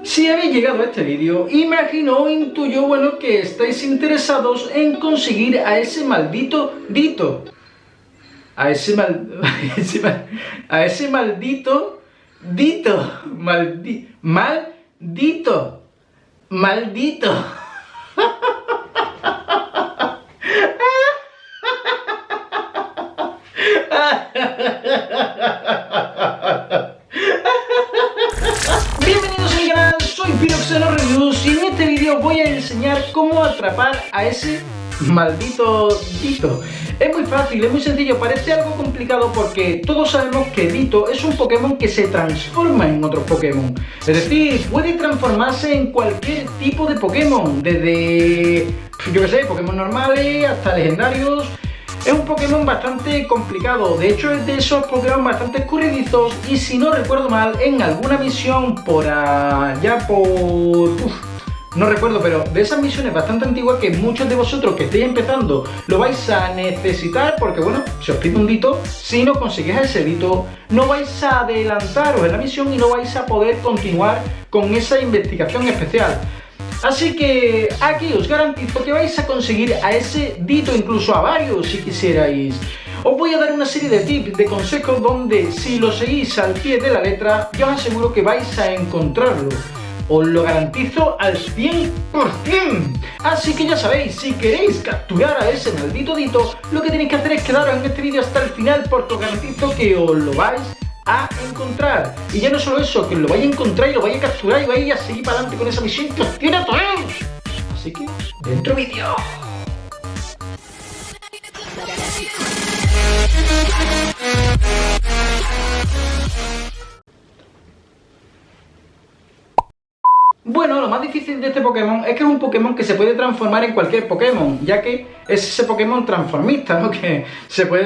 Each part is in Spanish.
Si habéis llegado a este vídeo, imagino o intuyo, bueno, que estáis interesados en conseguir a ese maldito Dito. A ese maldito Dito. Maldito. Bienvenidos a mi canal, soy Piroxeno Reviews y en este vídeo os voy a enseñar cómo atrapar a ese maldito Dito. Es muy fácil, es muy sencillo, parece algo complicado porque todos sabemos que Dito es un Pokémon que se transforma en otros Pokémon. Es decir, puede transformarse en cualquier tipo de Pokémon, desde, yo que sé, Pokémon normales hasta legendarios. Es un Pokémon bastante complicado, de hecho es de esos Pokémon bastante escurridizos y si no recuerdo mal, en alguna misión por allá por... no recuerdo, pero de esas misiones bastante antiguas que muchos de vosotros que estéis empezando lo vais a necesitar porque bueno, si os pide un Dito, si no conseguís ese Dito, no vais a adelantaros en la misión y no vais a poder continuar con esa investigación especial. Así que aquí os garantizo que vais a conseguir a ese Dito, incluso a varios si quisierais. Os voy a dar una serie de tips, de consejos donde si lo seguís al pie de la letra, yo os aseguro que vais a encontrarlo. Os lo garantizo al 100%. Así que ya sabéis, si queréis capturar a ese maldito Dito, lo que tenéis que hacer es quedaros en este vídeo hasta el final porque os garantizo que os lo vais a encontrar. Y ya no solo eso, que lo vais a encontrar y lo vais a capturar y vais a seguir para adelante con esa misión que os tiene a todos. Así que, dentro vídeo. Bueno, lo más difícil de este Pokémon es que es un Pokémon que se puede transformar en cualquier Pokémon, ya que es ese Pokémon transformista, ¿no? Que se puede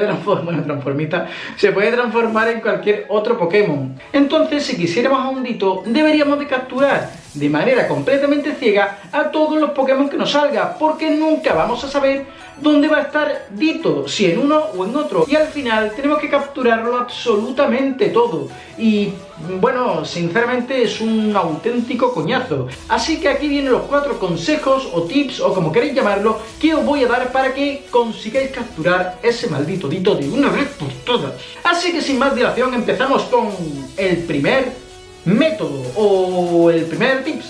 transformar en cualquier otro Pokémon. Entonces, si quisiéramos a un Dito, deberíamos de capturar de manera completamente ciega a todos los Pokémon que nos salga, porque nunca vamos a saber dónde va a estar Dito, si en uno o en otro, y al final tenemos que capturarlo absolutamente todo. Y bueno, sinceramente es un auténtico coñazo. Así que aquí vienen los 4 consejos o tips o como queréis llamarlo que os voy a dar para que consigáis capturar ese maldito Dito de una vez por todas. Así que sin más dilación empezamos con el primer método o el primer tips.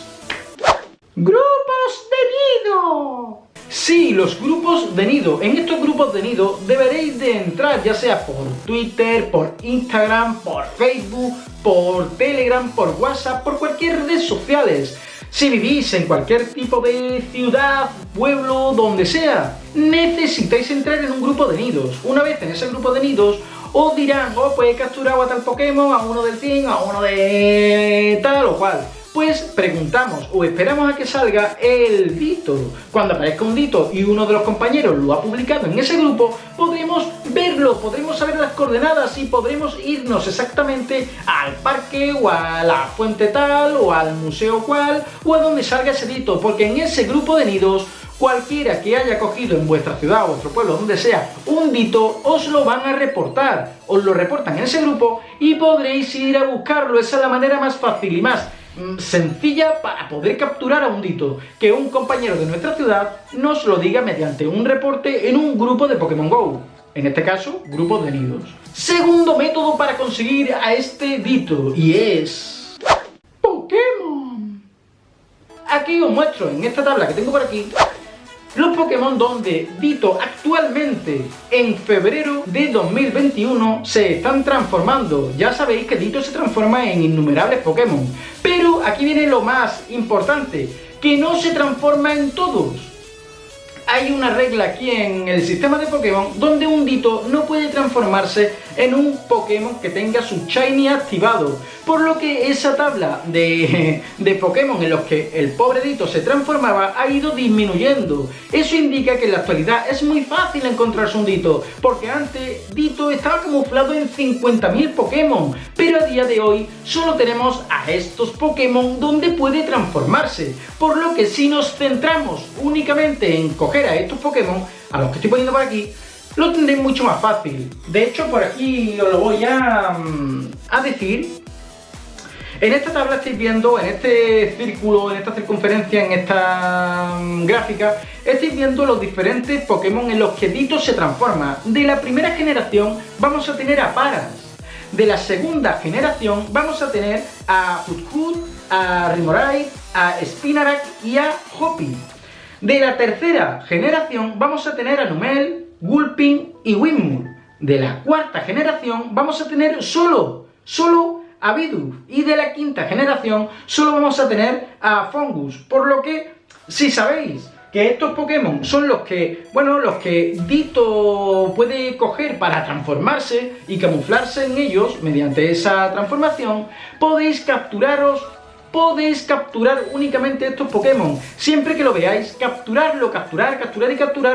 ¡Grupos de nido! Sí, los grupos de nido. En estos grupos de nido deberéis de entrar ya sea por Twitter, por Instagram, por Facebook, por Telegram, por WhatsApp, por cualquier red sociales. Si vivís en cualquier tipo de ciudad, pueblo, donde sea, necesitáis entrar en un grupo de nidos. Una vez en ese grupo de nidos, os dirán, oh, pues he capturado a tal Pokémon, a uno del team, a uno de tal o cual. Pues preguntamos o esperamos a que salga el Dito. Cuando aparezca un Dito y uno de los compañeros lo ha publicado en ese grupo, podremos verlo, podremos saber las coordenadas y podremos irnos exactamente al parque o a la fuente tal o al museo cual o a donde salga ese Dito, porque en ese grupo de nidos cualquiera que haya cogido en vuestra ciudad o vuestro pueblo, donde sea, un Dito, os lo van a reportar. Os lo reportan en ese grupo y podréis ir a buscarlo. Esa es la manera más fácil y más sencilla para poder capturar a un Dito, que un compañero de nuestra ciudad nos lo diga mediante un reporte en un grupo de Pokémon GO, en este caso, grupo de nidos. Segundo método para conseguir a este Dito y es... Pokémon. Aquí os muestro en esta tabla que tengo por aquí los Pokémon donde Dito actualmente en febrero de 2021 se están transformando. Ya sabéis que Dito se transforma en innumerables Pokémon, pero aquí viene lo más importante, que no se transforma en todos. Hay una regla aquí en el sistema de Pokémon donde un Dito no puede transformarse en un Pokémon que tenga su Shiny activado, por lo que esa tabla de Pokémon en los que el pobre Dito se transformaba ha ido disminuyendo. Eso indica que en la actualidad es muy fácil encontrarse un Dito, porque antes Dito estaba camuflado en 50.000 Pokémon, pero a día de hoy solo tenemos a estos Pokémon donde puede transformarse, por lo que si nos centramos únicamente en coger a estos Pokémon, a los que estoy poniendo por aquí, lo tendréis mucho más fácil. De hecho, por aquí os lo voy a decir. En esta tabla estáis viendo, en este círculo, en esta circunferencia, en esta gráfica, estáis viendo los diferentes Pokémon en los que Ditto se transforma. De la primera generación vamos a tener a Paras. De la segunda generación vamos a tener a Hoothoot, a Remoraid, a Spinarak y a Hoppy. De la tercera generación vamos a tener a Numel, Gulpin y Winmull. De la cuarta generación vamos a tener solo a Bidoof. Y de la quinta generación solo vamos a tener a Fungus. Por lo que, si sabéis que estos Pokémon son los que Ditto puede coger para transformarse y camuflarse en ellos mediante esa transformación, podéis capturar únicamente estos Pokémon. Siempre que lo veáis, capturar,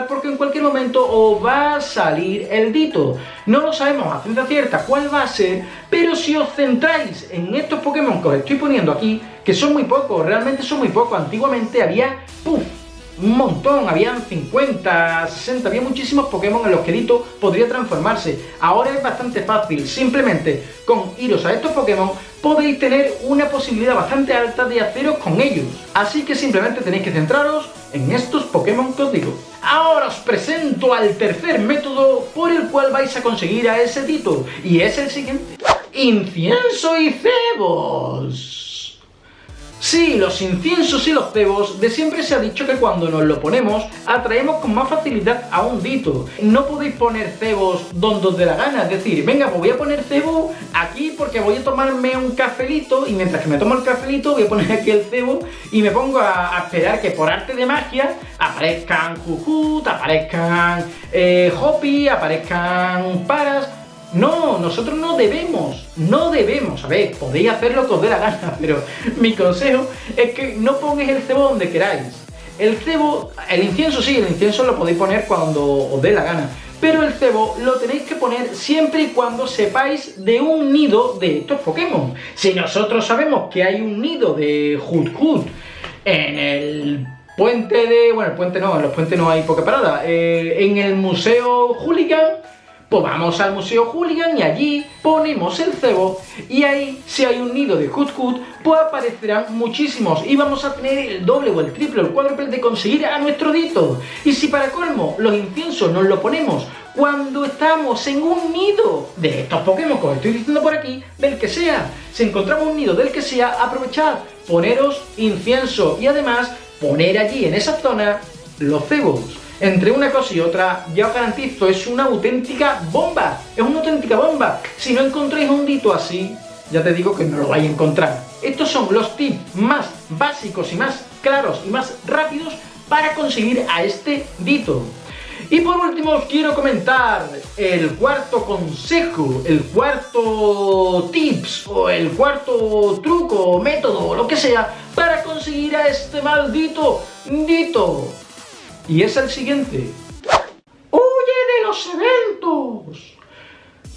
porque en cualquier momento os va a salir el Ditto. No lo sabemos a ciencia cierta cuál va a ser, pero si os centráis en estos Pokémon que os estoy poniendo aquí, que son muy pocos, realmente son muy pocos. Antiguamente había, un montón, habían 50, 60, había muchísimos Pokémon en los que Ditto podría transformarse. Ahora es bastante fácil, simplemente con iros a estos Pokémon podéis tener una posibilidad bastante alta de haceros con ellos. Así que simplemente tenéis que centraros en estos Pokémon que os digo. Ahora os presento al tercer método por el cual vais a conseguir a ese Ditto, y es el siguiente: incienso y cebos. Sí, los inciensos y los cebos, de siempre se ha dicho que cuando nos lo ponemos, atraemos con más facilidad a un Ditto. No podéis poner cebos donde os dé la gana, es decir, venga, pues voy a poner cebo aquí porque voy a tomarme un cafelito, y mientras que me tomo el cafelito voy a poner aquí el cebo y me pongo a esperar que por arte de magia aparezcan Hoothoot, aparezcan Hoppy, aparezcan Paras. No, nosotros no debemos, a ver, podéis hacer lo que os dé la gana, pero mi consejo es que no pongáis el cebo donde queráis. El incienso sí, el incienso lo podéis poner cuando os dé la gana, pero el cebo lo tenéis que poner siempre y cuando sepáis de un nido de estos Pokémon. Si nosotros sabemos que hay un nido de Hoothoot en el puente de... bueno, el puente no, en los puentes no hay Poképarada, en el Museo Hooligan, pues vamos al Museo Hooligan y allí ponemos el cebo, y ahí, si hay un nido de Hoothoot, pues aparecerán muchísimos y vamos a tener el doble o el triple o el cuádruple de conseguir a nuestro Ditto. Y si para colmo los inciensos nos lo ponemos cuando estamos en un nido de estos Pokémon que os estoy diciendo por aquí, del que sea, si encontramos un nido del que sea, aprovechad, poneros incienso y además poner allí en esa zona los cebos. Entre una cosa y otra, ya os garantizo, es una auténtica bomba. Es una auténtica bomba. Si no encontráis un Ditto así, ya te digo que no lo vais a encontrar. Estos son los tips más básicos y más claros y más rápidos para conseguir a este Ditto. Y por último os quiero comentar el cuarto consejo, el cuarto tips o el cuarto truco, método, lo que sea, para conseguir a este maldito Ditto. Y es el siguiente: ¡huye de los eventos!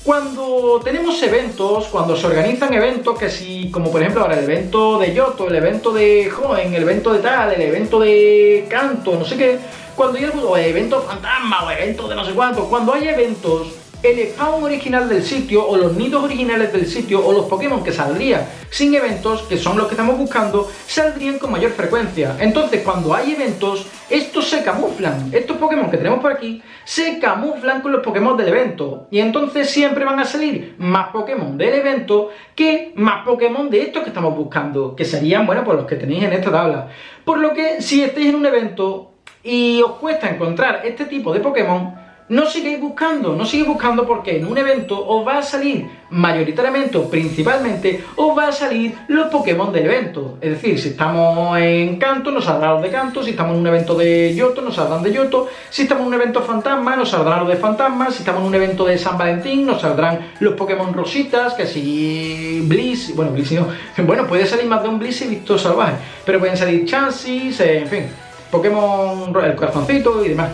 Cuando tenemos eventos, cuando se organizan eventos, que si, como por ejemplo ahora el evento de Yoto, el evento de Joen, el evento de tal, el evento de Kanto, no sé qué, cuando hay algo, o evento fantasma, o evento de no sé cuánto, cuando hay eventos, el spawn original del sitio, o los nidos originales del sitio, o los Pokémon que saldrían sin eventos, que son los que estamos buscando, saldrían con mayor frecuencia. Entonces, cuando hay eventos, estos se camuflan. Estos Pokémon que tenemos por aquí se camuflan con los Pokémon del evento. Y entonces siempre van a salir más Pokémon del evento que más Pokémon de estos que estamos buscando, que serían, bueno, pues los que tenéis en esta tabla. Por lo que, si estáis en un evento y os cuesta encontrar este tipo de Pokémon, no sigáis buscando porque en un evento os va a salir mayoritariamente o principalmente os va a salir los Pokémon del evento. Es decir, si estamos en Kanto nos saldrán los de Kanto, si estamos en un evento de Yoto nos saldrán de Yoto, si estamos en un evento fantasma nos saldrán los de fantasma, si estamos en un evento de San Valentín nos saldrán los Pokémon rositas, que si Bliss, bueno, Bliss no, bueno, puede salir más de un Bliss y visto salvaje, pero pueden salir Chanseys, en fin, Pokémon, el corazoncito y demás.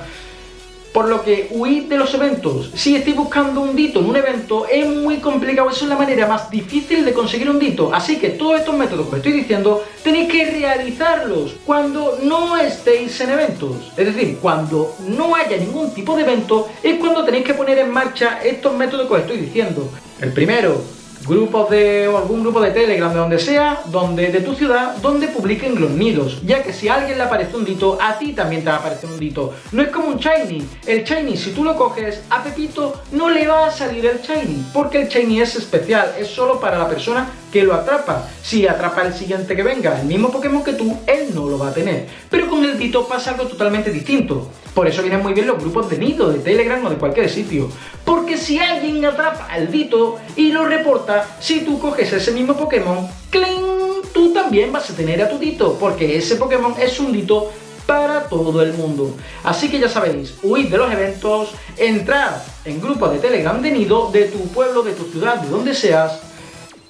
Por lo que huid de los eventos. Si estáis buscando un Ditto en un evento, es muy complicado, eso es la manera más difícil de conseguir un Ditto. Así que todos estos métodos que os estoy diciendo, tenéis que realizarlos cuando no estéis en eventos. Es decir, cuando no haya ningún tipo de evento, es cuando tenéis que poner en marcha estos métodos que os estoy diciendo. El primero, grupos o algún grupo de Telegram, de donde sea, de tu ciudad, donde publiquen los nidos, ya que si a alguien le aparece un dito, a ti también te va a aparecer un dito. No es como un shiny. El shiny, si tú lo coges, a Pepito no le va a salir el shiny, porque el shiny es especial, es solo para la persona que lo atrapa. Si atrapa el siguiente que venga, el mismo Pokémon que tú, él no lo va a tener. Pero con el dito pasa algo totalmente distinto. Por eso vienen muy bien los grupos de nido, de Telegram o de cualquier sitio. Porque si alguien atrapa el dito y lo reporta, si tú coges ese mismo Pokémon, ¡cling!, tú también vas a tener a tu dito, porque ese Pokémon es un dito para todo el mundo. Así que ya sabéis, huid de los eventos, entrad en grupos de Telegram de nido, de tu pueblo, de tu ciudad, de donde seas.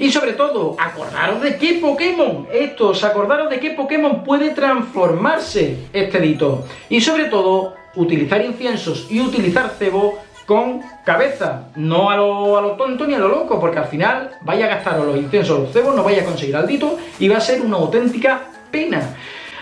Y sobre todo, acordaros de qué Pokémon, acordaros de qué Pokémon puede transformarse este dito. Y sobre todo, utilizar inciensos y utilizar cebo con cabeza, no a lo tonto ni a lo loco, porque al final vaya a gastaros los inciensos o los cebos, no vaya a conseguir al dito y va a ser una auténtica pena.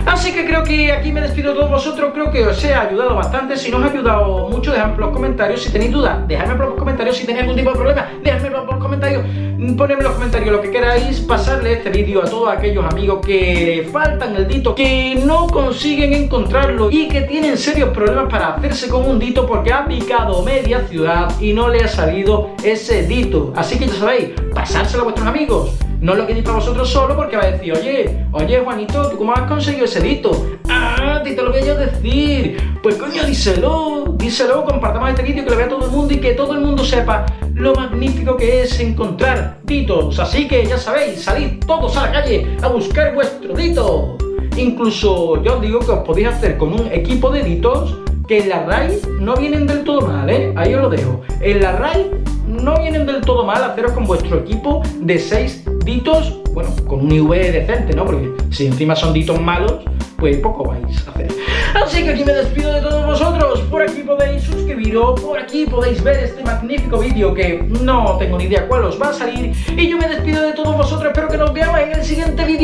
Así que creo que aquí me despido de todos vosotros, creo que os he ayudado bastante. Si no os ha ayudado mucho, dejadme en los comentarios. Si tenéis dudas, dejadme en los comentarios. Si tenéis algún tipo de problema, dejadme en los comentarios. Ponedme en los comentarios lo que queráis. Pasarle este vídeo a todos aquellos amigos que faltan el dito, que no consiguen encontrarlo y que tienen serios problemas para hacerse con un dito porque ha picado media ciudad y no le ha salido ese dito. Así que ya sabéis, pasárselo a vuestros amigos. No lo queréis para vosotros solo, porque va a decir, oye Juanito, ¿tú cómo has conseguido ese dito? Ah, te lo voy a decir. Pues coño, díselo, compartamos este vídeo, que lo vea todo el mundo y que todo el mundo sepa lo magnífico que es encontrar ditos. Así que ya sabéis, salid todos a la calle a buscar vuestro dito. Incluso yo os digo que os podéis hacer con un equipo de ditos que en la raid no vienen del todo mal, ahí os lo dejo. En la raid no vienen del todo mal haceros con vuestro equipo de 6 ditos, bueno, con un IV decente, ¿no? Porque si encima son ditos malos, pues poco vais a hacer. Así que aquí me despido de todos vosotros. Por aquí podéis suscribiros, por aquí podéis ver este magnífico vídeo que no tengo ni idea cuál os va a salir. Y yo me despido de todos vosotros, espero que nos veamos en el siguiente vídeo.